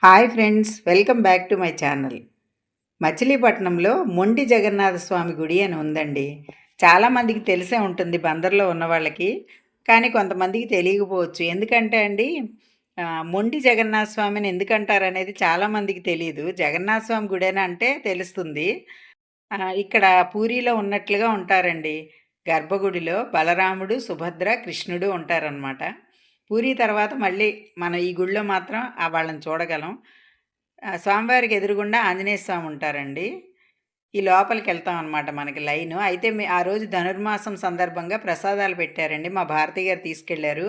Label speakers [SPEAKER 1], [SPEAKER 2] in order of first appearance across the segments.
[SPEAKER 1] Hi friends, welcome back to my channel. మచిలీపట్నంలో మొండి జగన్నాథ స్వామి గుడి అని ఉందండి. చాలామందికి తెలిసే ఉంటుంది బందర్లో ఉన్న వాళ్ళకి, కానీ కొంతమందికి తెలియకపోవచ్చు. ఎందుకంటే అండి, మొండి జగన్నాథ స్వామిని ఎందుకంటారు అనేది చాలామందికి తెలియదు. జగన్నాథ స్వామి గుడేనా అంటే తెలుస్తుంది. ఇక్కడ పూరీలో ఉన్నట్లుగా ఉంటారండి. గర్భగుడిలో బలరాముడు, సుభద్ర, కృష్ణుడు ఉంటారనమాట. పూరీ తర్వాత మళ్ళీ మనం ఈ గుడిలో మాత్రం వాళ్ళని చూడగలం. స్వామివారికి ఎదురుగుండా ఆంజనేయ స్వామి ఉంటారండి. ఈ లోపలికి వెళ్తాం అనమాట మనకి లైను. అయితే ఆ రోజు ధనుర్మాసం సందర్భంగా ప్రసాదాలు పెట్టారండి. మా భారతి గారు తీసుకెళ్లారు.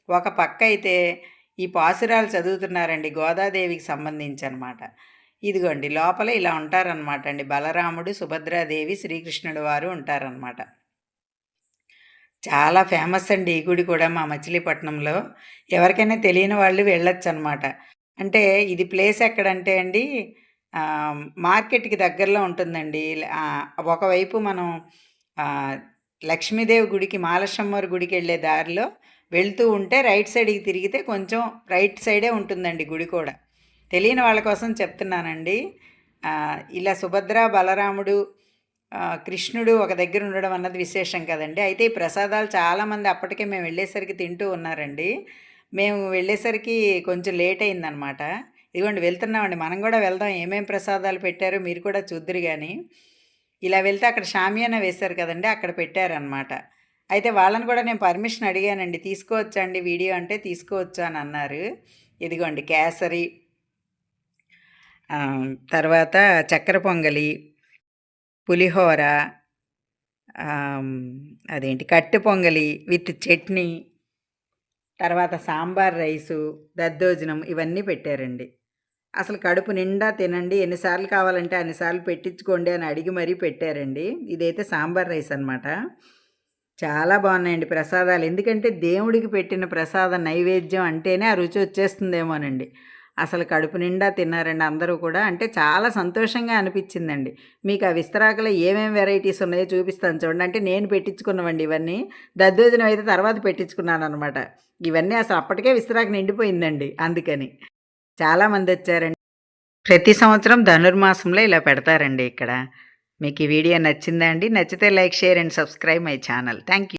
[SPEAKER 1] ఒక పక్క అయితే ఈ పాసురాలు చదువుతున్నారండి, గోదాదేవికి సంబంధించి అనమాట. ఇదిగోండి లోపల ఇలా ఉంటారనమాట అండి. బలరాముడు, సుభద్రాదేవి, శ్రీకృష్ణుడు వారు ఉంటారనమాట. చాలా ఫేమస్ అండి ఈ గుడి కూడా మా మచిలీపట్నంలో. ఎవరికైనా తెలియని వాళ్ళు వెళ్ళొచ్చు అనమాట. అంటే ఇది ప్లేస్ ఎక్కడంటే అండి, మార్కెట్‌కి దగ్గరలో ఉంటుందండి. ఒకవైపు మనం లక్ష్మీదేవి గుడికి, మహాలక్ష్మమ్మవారి గుడికెళ్ళే దారిలో వెళ్తూ ఉంటే రైట్ సైడ్‌కి తిరిగితే కొంచెం రైట్ సైడే ఉంటుందండి గుడి కూడా. తెలియని వాళ్ళ కోసం చెప్తున్నానండి. ఇలా సుభద్ర, బలరాముడు, కృష్ణుడు ఒక దగ్గర ఉండడం అన్నది విశేషం కదండి. అయితే ఈ ప్రసాదాలు చాలామంది అప్పటికే మేము వెళ్ళేసరికి తింటూ ఉన్నారండి. మేము వెళ్ళేసరికి కొంచెం లేట్ అయిందనమాట. ఇదిగోండి వెళ్తున్నామండి, మనం కూడా వెళ్దాం, ఏమేం ప్రసాదాలు పెట్టారో మీరు కూడా చూద్దురు కానీ. ఇలా వెళ్తే అక్కడ షామియానా వేశారు కదండి, అక్కడ పెట్టారనమాట. అయితే వాళ్ళని కూడా నేను పర్మిషన్ అడిగానండి, తీసుకోవచ్చా అండి వీడియో అంటే, తీసుకోవచ్చు అని అన్నారు. ఇదిగోండి కేసరి, తర్వాత చక్కెర పొంగలి, పులిహోర, అదేంటి కట్టె పొంగలి విత్ చట్నీ, తర్వాత సాంబార్ రైసు, దద్దోజనం ఇవన్నీ పెట్టారండి. అసలు కడుపు నిండా తినండి, ఎన్నిసార్లు కావాలంటే అన్నిసార్లు పెట్టించుకోండి అని అడిగి మరీ పెట్టారండి. ఇదైతే సాంబార్ రైస్ అనమాట. చాలా బాగున్నాయండి ప్రసాదాలు. ఎందుకంటే దేవుడికి పెట్టిన ప్రసాద నైవేద్యం అంటేనే ఆ రుచి వచ్చేస్తుందేమోనండి. అసలు కడుపు నిండా తిన్నారండి అందరూ కూడా. అంటే చాలా సంతోషంగా అనిపించిందండి. మీకు ఆ విస్తరాకులో ఏమేమి వెరైటీస్ ఉన్నాయో చూపిస్తాను చూడండి. అంటే నేను పెట్టించుకున్నవండి ఇవన్నీ. దద్దోజనం అయితే తర్వాత పెట్టించుకున్నాను అనమాట. ఇవన్నీ అసలు అప్పటికే విస్తరాకు నిండిపోయిందండి అందుకని. చాలామంది వచ్చారండి. ప్రతి సంవత్సరం ధనుర్మాసంలో ఇలా పెడతారండి ఇక్కడ. మీకు ఈ వీడియో నచ్చిందా అండి? నచ్చితే like, share and subscribe my channel. Thank you.